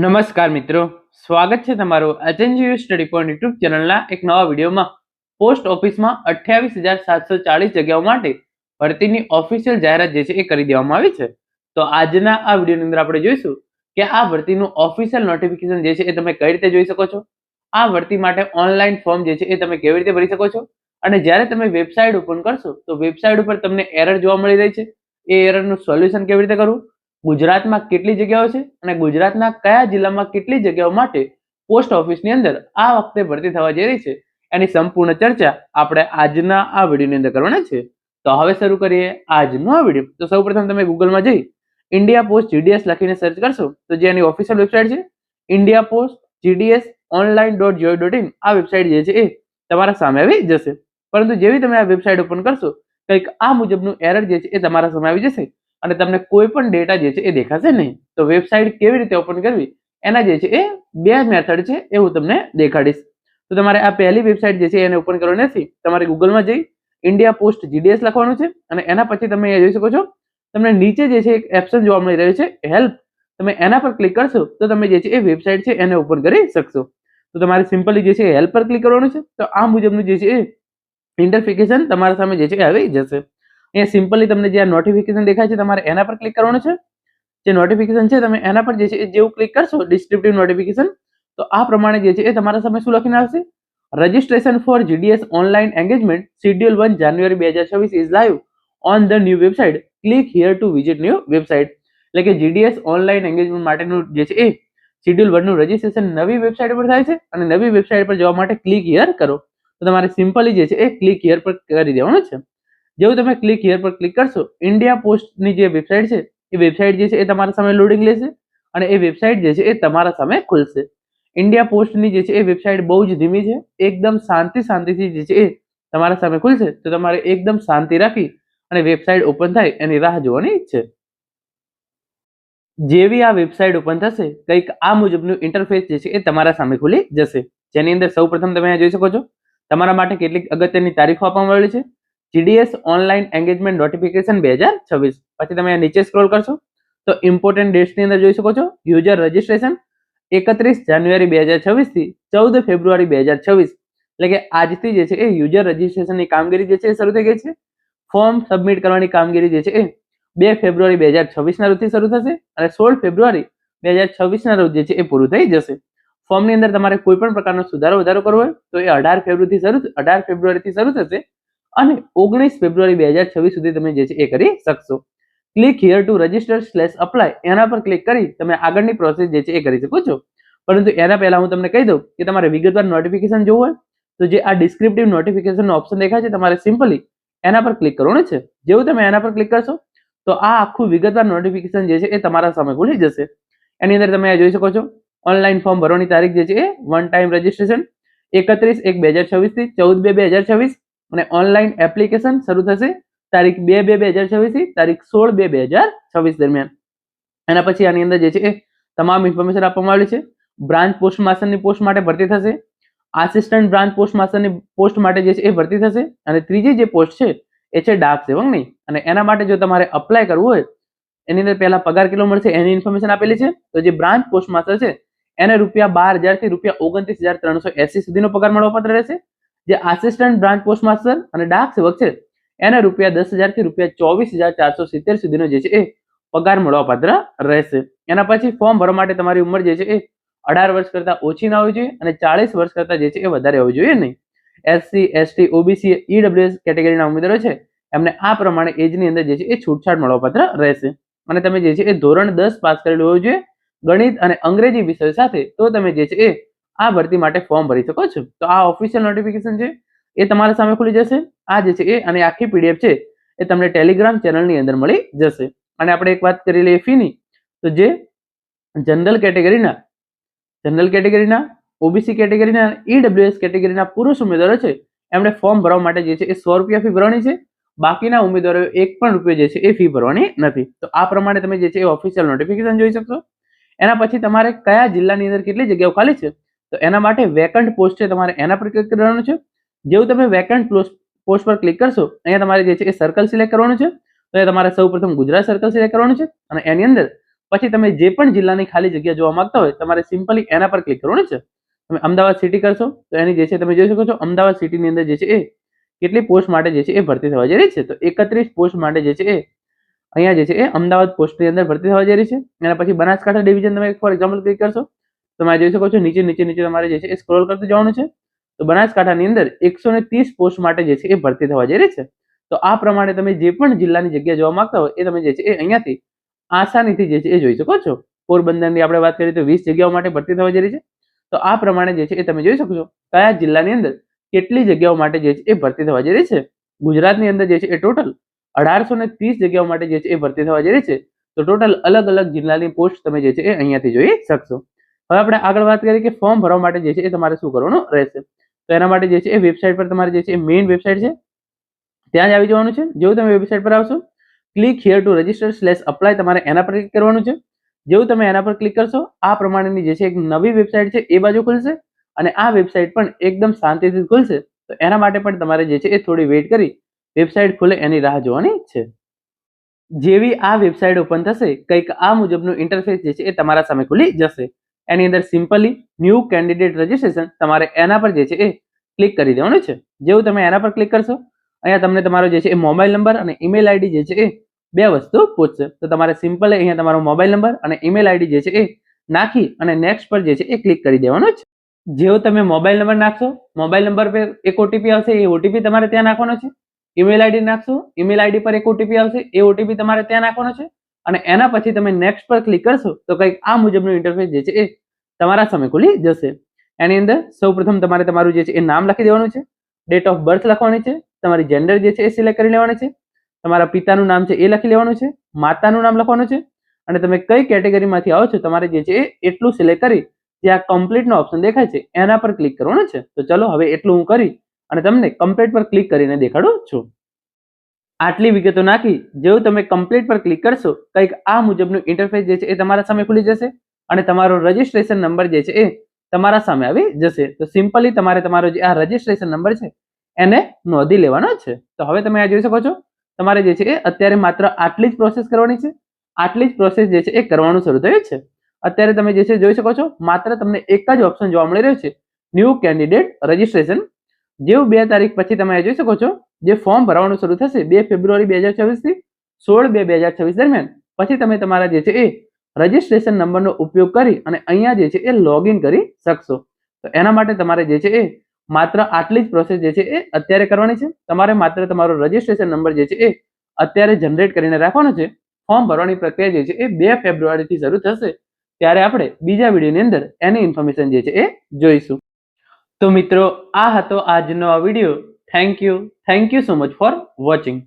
નમસ્કાર મિત્રો, સ્વાગત છે તમારું એચએનજીયુ સ્ટડી પોઈન્ટ યુટ્યુબ ચેનલના એક નવા વિડીયોમાં. પોસ્ટ ઓફિસમાં 28,740 જગ્યાઓ માટે ભરતીની ઓફિશિયલ જાહેરાત જે છે એ કરી દેવામાં આવી છે. તો આજના આ વિડીયોની અંદર આપણે જોઈશું કે આ ભરતીનું ઓફિશિયલ નોટિફિકેશન જે છે એ તમે કઈ રીતે જોઈ શકો છો, આ ભરતી માટે ઓનલાઈન ફોર્મ જે છે એ તમે કેવી રીતે ભરી શકો છો, અને જ્યારે તમે વેબસાઇટ ઓપન કરશો તો વેબસાઇટ ઉપર તમને એરર જોવા મળી રહી છે, એ એરરનું સોલ્યુશન કેવી રીતે કરવું, ગુજરાતમાં કેટલી જગ્યાઓ છે અને ગુજરાતના કયા જિલ્લામાં કેટલી જગ્યાઓ માટે પોસ્ટ ઓફિસની અંદર આ વખતે ભરતી થવા જઈ રહી છે, એની સંપૂર્ણ ચર્ચા આપણે આજના આ વિડીયોની અંદર કરવાના છે. તો હવે શરૂ કરીએ આજનો આ વિડીયો. તો સૌપ્રથમ તમે ગૂગલમાં જઈ ઇન્ડિયા પોસ્ટ જીડીએસ લખીને સર્ચ કરશો તો જે એની ઓફિશિયલ વેબસાઇટ છે ઇન્ડિયા પોસ્ટ જીડીએસ online.gov.in, આ વેબસાઇટ જે છે એ તમારા સામે આવી જશે. પરંતુ જેવી તમે આ વેબસાઇટ ઓપન કરશો કંઈક આ મુજબનું એરર જે છે એ તમારા સામે આવી જશે અને તમને કોઈ પણ ડેટા જે છે એ દેખાશે નહીં. તો વેબસાઇટ કેવી રીતે ઓપન કરવી એના જે છે એ બે મેથડ છે એ હું તમને દેખાડીશ. તો તમારે આ પહેલી વેબસાઇટ જે છે એને ઓપન કરવાની નથી, તમારે ગૂગલમાં જઈ ઇન્ડિયા પોસ્ટ જીડીએસ લખવાનું છે અને એના પછી તમે અહીંયા જોઈ શકો છો તમને નીચે જે છે એક ઓપ્શન જોવા મળી રહ્યું છે હેલ્પ, તમે એના પર ક્લિક કરશો તો તમે જે છે એ વેબસાઇટ છે એને ઓપન કરી શકશો. તો તમારે સિમ્પલી જે છે હેલ્પ પર ક્લિક કરવાનું છે. તો આ મુજબનું જે છે એ ઇન્ટરફિકેશન તમારા સામે જે છે આવી જશે. અહીંયા સિમ્પલી તમને જે આ નોટિફિકેશન દેખાય છે તમારે એના પર ક્લિક કરવાનું છે. જે નોટિફિકેશન છે તમે એના પર જે છે જેવું ક્લિક કરશો ડિસ્ક્રિપ્ટિવ નોટિફિકેશન, તો આ પ્રમાણે જે છે એ તમારા સામે શું લખીને આવશે, registration four GDS online engagement schedule 1 January 2026 is live on the new website, click here to visit new website. એટલે કે જીડીએસ ઓનલાઈન એંગેજમેન્ટ માટેનું જે છે એ શેડ્યુલ 1 નું રજિસ્ટ્રેશન નવી વેબસાઇટ પર થાય છે અને નવી વેબસાઇટ પર જવા માટે ક્લિક હિયર કરો. તો તમારે સિમ્પલી જે છે એ ક્લિક હિયર પર કરી દેવાનું છે. જેવું તમે ક્લિક હિયર પર ક્લિક કરશો ઇન્ડિયા પોસ્ટની જે વેબસાઇટ છે એ વેબસાઇટ જે છે એ તમારા સામે લોડિંગ લેશે અને એ વેબસાઇટ જે છે એ તમારા સામે ખુલશે. ઇન્ડિયા પોસ્ટની જે છે એ વેબસાઇટ બહુ જ ધીમી છે, એકદમ શાંતિથી જે છે એ તમારા સામે ખુલશે. તો તમારે એકદમ શાંતિ રાખી અને વેબસાઇટ ઓપન થાય એની રાહ જોવાની છે. જેવી આ વેબસાઇટ ઓપન થશે કંઈક આ મુજબનું ઇન્ટરફેસ જે છે એ તમારા સામે ખુલી જશે, જેની અંદર સૌપ્રથમ તમે જોઈ શકો છો તમારા માટે કેટલીક અગત્યની તારીખો આપવામાં આવેલી છે. GDS online engagement notification 2026. પછી તમે નીચે સ્ક્રોલ કરશો તો ઇમ્પોર્ટન્ટ ડેટ્સની અંદર જોઈ શકો છો યુઝર રજિસ્ટ્રેશન 31 જાન્યુઆરી 2026 થી 14 ફેબ્રુઆરી 2026, એટલે કે આજથી જે છે એ યુઝર રજિસ્ટ્રેશનની કામગીરી જે છે એ શરૂ થઈ ગઈ છે. ફોર્મ સબમિટ કરવાની કામગીરી જે છે એ 2 ફેબ્રુઆરી 2026 ના રોજથી શરૂ થશે અને 16 ફેબ્રુઆરી 2026 ના રોજ જે છે એ પૂરું થઈ જશે. ફોર્મની અંદર તમારે કોઈ પણ પ્રકારનો સુધારો વધારો કરવો હોય તો એ 18 ફેબ્રુઆરીથી શરૂ થશે અને 19 ફેબ્રુઆરી 2026 સુધી તમે જે છે એ કરી શકશો. ક્લિક હિયર ટુ રજિસ્ટર/અપ્લાય એના પર ક્લિક કરી તમે આગળની પ્રોસેસ જે છે એ કરી શકો છો. પરંતુ એના પહેલા હું તમને કહી દઉં કે તમારે વિગતવાર નોટિફિકેશન જોવું હોય તો જે આ ડિસ્ક્રિપ્ટિવ નોટિફિકેશનનો ઓપ્શન દેખાય છે તમારે સિમ્પલી એના પર ક્લિક કરવાનું છે. જેવું તમે એના પર ક્લિક કરશો તો આ આખું વિગતવાર નોટિફિકેશન જે છે એ તમારા સામે ખુલી જશે. એની અંદર તમે જોઈ શકો છો ઓનલાઈન ફોર્મ ભરવાની તારીખ જે છે એ વન ટાઈમ રજિસ્ટ્રેશન 31/1/2026 થી 14/2/2026 અને ઓનલાઈન એપ્લિકેશન શરૂ થશે તારીખ 2/2/2026 થી તારીખ 16/2/2026 દરમિયાન. એના પછી આની અંદર જે છે એ તમામ ઇન્ફોર્મેશન આપવામાં આવેલી છે. બ્રાન્ચ પોસ્ટ માસ્ટરની પોસ્ટ માટે ભરતી થશે, આસિસ્ટન્ટ બ્રાન્ચ પોસ્ટ માસ્ટરની પોસ્ટ માટે જે છે એ ભરતી થશે અને ત્રીજી જે પોસ્ટ છે એ છે ડાક સેવકની. અને એના માટે જો તમારે અપ્લાય કરવું હોય એની અંદર પહેલા પગાર કેટલો મળશે એની ઇન્ફોર્મેશન આપેલી છે. તો જે બ્રાન્ચ પોસ્ટ માસ્ટર છે એને ₹12,000 થી ₹29,380 સુધીનો પગાર મળવાપાત્ર રહેશે. જે આસિસ્ટન્ટ બ્રાન્ચ પોસ્ટ માસ્ટર અને ડાક સેવક છે એને ₹10,000 થી ₹24,470 સુધીનો જે છે એ પગાર મળવાપાત્ર રહેશે. એના પછી ફોર્મ ભરવા માટે તમારી ઉંમર જે છે એ 18 વર્ષ કરતા ઓછી ના હોવી જોઈએ અને 40 વર્ષ કરતા જે છે એ વધારે હોવી જોઈએ નહીં. એસસી, એસટી, ઓબીસી, ઈડબ્લ્યુએસ કેટેગરીના ઉમેદવારો છે એમને આ પ્રમાણે એજની અંદર જે છે એ છૂટછાટ મળવાપાત્ર રહેશે. અને તમે જે છે એ ધોરણ 10 પાસ કરેલું હોવું જોઈએ ગણિત અને અંગ્રેજી વિષય સાથે, તો તમે જે છે એ આ ભરતી માટે ફોર્મ ભરી શકો છો. તો આ ઓફિશિયલ નોટિફિકેશન છે એ તમારા સામે ખુલી જશે. આ જે છે એ અને આખી પીડીએફ છે એ તમને ટેલિગ્રામ ચેનલની અંદર મળી જશે. અને આપણે એક વાત કરી લઈએ ફીની, તો જે જનરલ કેટેગરીના ઓબીસી કેટેગરીના ઈડબ્લ્યુએસ કેટેગરીના પુરુષ ઉમેદવારો છે એમણે ફોર્મ ભરવા માટે જે છે એ ₹100 ફી ભરવાની છે. બાકીના ઉમેદવારોએ ₹1 જે છે એ ફી ભરવાની નથી. તો આ પ્રમાણે તમે જે છે એ ઓફિશિયલ નોટિફિકેશન જોઈ શકશો. એના પછી તમારે કયા જિલ્લાની અંદર કેટલી જગ્યાઓ ખાલી છે તો એના માટે વેકન્ટ પોસ્ટ છે તમારે એના પર ક્લિક કરવાનું છે. જેવું તમે વેકન્ટ પોસ્ટ પર ક્લિક કરશો અહીંયા તમારે જે છે એ સર્કલ સિલેક્ટ કરવાનું છે. તો એ તમારે સૌપ્રથમ ગુજરાત સર્કલ સિલેક્ટ કરવાનું છે અને એની અંદર પછી તમે જે પણ જિલ્લાની ખાલી જગ્યા જોવા માંગતા હોય તમારે સિમ્પલી એના પર ક્લિક કરવાનું છે. તમે અમદાવાદ સિટી કરશો તો એની જે છે તમે જોઈ શકો છો અમદાવાદ સિટીની અંદર જે છે એ કેટલી પોસ્ટ માટે જે છે એ ભરતી થવા જઈ રહી છે. તો 31 પોસ્ટ માટે જે છે એ અહીંયા જે છે એ અમદાવાદ પોસ્ટની અંદર ભરતી થવા જઈ રહી છે. એના પછી બનાસકાંઠા ડિવિઝન તમે ફોર એક્ઝામ્પલ ક્લિક કરશો તો તમે જોઈ શકો છો નીચે તમારે જે છે એ સ્ક્રોલ કરતું જવાનું છે. તો બનાસકાંઠાની અંદર 130 પોસ્ટ માટે જે છે એ ભરતી થવા જઈ રહી છે. તો આ પ્રમાણે તમે જે પણ જિલ્લાની જગ્યા જોવા માંગતા હોય એ તમે જે છે એ અહીંયાથી આસાનીથી જે છે એ જોઈ શકો છો. પોરબંદરની આપણે વાત કરીએ તો 20 જગ્યાઓ માટે ભરતી થવા જઈ રહી છે. તો આ પ્રમાણે જે છે એ તમે જોઈ શકો છો કયા જિલ્લાની અંદર કેટલી જગ્યાઓ માટે જે છે એ ભરતી થવા જઈ રહી છે. ગુજરાતની અંદર જે છે એ ટોટલ 1830 જગ્યાઓ માટે જે છે એ ભરતી થવા જઈ રહી છે. તો ટોટલ અલગ અલગ જિલ્લાની પોસ્ટ તમે જે છે એ અહીંયાથી જોઈ શકશો. હવે આપણે આગળ વાત કરીએ કે ફોર્મ ભરવા માટે જે છે એ તમારે શું કરવાનું રહેશે. તો એના માટે જે છે એ વેબસાઇટ પર તમારે જે છે એ મેઇન વેબસાઇટ છે ત્યાં જ આવી જવાનું છે. જેવું તમે વેબસાઇટ પર આવશો ક્લિક હિયર ટુ રજિસ્ટર/અપ્લાય તમારે એના પર ક્લિક કરવાનું છે. જેવું તમે એના પર ક્લિક કરશો આ પ્રમાણેની જે છે એક નવી વેબસાઇટ છે એ બાજુ ખુલશે અને આ વેબસાઇટ પણ એકદમ શાંતિથી ખુલશે. તો એના માટે પણ તમારે જે છે એ થોડી વેઇટ કરી વેબસાઇટ ખુલે એની રાહ જોવાની છે. જેવી આ વેબસાઇટ ઓપન થશે કંઈક આ મુજબનું ઇન્ટરફેસ જે છે એ તમારા સામે ખુલી જશે. એની અંદર સિમ્પલી ન્યૂ કેન્ડિડેટ રજિસ્ટ્રેશન તમારે એના પર જે છે એ ક્લિક કરી દેવાનું છે. જેવું તમે એના પર ક્લિક કરશો અહીંયા તમને તમારો જે છે એ મોબાઈલ નંબર અને ઈમેલ આઈડી જે છે એ બે વસ્તુ પૂછશે. તો તમારે સિમ્પલી અહીંયા તમારો મોબાઈલ નંબર અને ઈમેલ આઈડી જે છે એ નાખી અને નેક્સ્ટ પર જે છે એ ક્લિક કરી દેવાનો છે. જેવો તમે મોબાઈલ નંબર નાખશો મોબાઈલ નંબર પર એક ઓટીપી આવશે એ ઓટીપી તમારે ત્યાં નાખવાનો છે. ઈમેલ આઈડી નાખશો ઈમેલ આઈડી પર એક ઓટીપી આવશે એ ઓટીપી તમારે ત્યાં નાખવાનો છે. અને એના પછી તમે નેક્સ્ટ પર ક્લિક કરશો તો કંઈક આ મુજબનું ઇન્ટરફેસ જે છે એ તમારા સામે ખુલી જશે. એની અંદર સૌપ્રથમ તમારે તમારું જે છે એ નામ લખી દેવાનું છે. ડેટ ઓફ બર્થ લખવાની છે. તમારી જેન્ડર જે છે એ સિલેક્ટ કરી લેવાની છે. તમારા પિતાનું નામ છે એ લખી લેવાનું છે. માતાનું નામ લખવાનું છે. અને તમે કઈ કેટેગરીમાંથી આવો છો તમારે જે છે એટલું સિલેક્ટ કરી જે આ કમ્પ્લીટ નો ઓપ્શન દેખાય છે એના પર ક્લિક કરવાનું છે. તો ચલો હવે એટલું હું કરી અને તમને કમ્પ્લીટ પર ક્લિક કરીને દેખાડું છું. આટલી વિગતો નાખી જેવું તમે કમ્પ્લીટ પર ક્લિક કરશો કંઈક આ મુજબનું ઇન્ટરફેસ જે છે એ તમારા સામે ખુલી જશે અને તમારો રજિસ્ટ્રેશન નંબર જે છે એ તમારા સામે આવી જશે. તો સિમ્પલી તમારે તમારો જે આ રજિસ્ટ્રેશન નંબર છે એને નોંધી લેવાનો છે. તો હવે તમે આ જોઈ શકો છો તમારે જે છે એ અત્યારે માત્ર આટલી જ પ્રોસેસ કરવાની છે. આટલી જ પ્રોસેસ જે છે એ કરવાનું શરૂ થયું છે. અત્યારે તમે જે છે જોઈ શકો છો માત્ર તમને એક જ ઓપ્શન જોવા મળી રહ્યો છે ન્યૂ કેન્ડિડેટ રજિસ્ટ્રેશન. જેવું 2 તારીખ પછી તમે જોઈ શકો છો જે ફોર્મ ભરવાનું શરૂ થશે 2 ફેબ્રુઆરી 2024 થી 16/2/2026 દરમિયાન પછી તમે તમારા જે છે એ રજિસ્ટ્રેશન નંબરનો ઉપયોગ કરી અને અહીંયા જે છે એ લોગિન કરી શકશો. તો એના માટે તમારે જે છે એ માત્ર આટલી જ પ્રોસેસ જે છે એ અત્યારે કરવાની છે. તમારે માત્ર તમારો રજિસ્ટ્રેશન નંબર જે છે એ અત્યારે જનરેટ કરીને રાખવાનો છે. ફોર્મ ભરવાની પ્રક્રિયા જે છે એ 2 ફેબ્રુઆરી થી શરૂ થશે ત્યારે આપણે બીજા વિડીયોની અંદર એની ઇન્ફોર્મેશન જે છે એ જોઈશું. તો મિત્રો આ હતો આજનો આ video. Thank you so much for watching.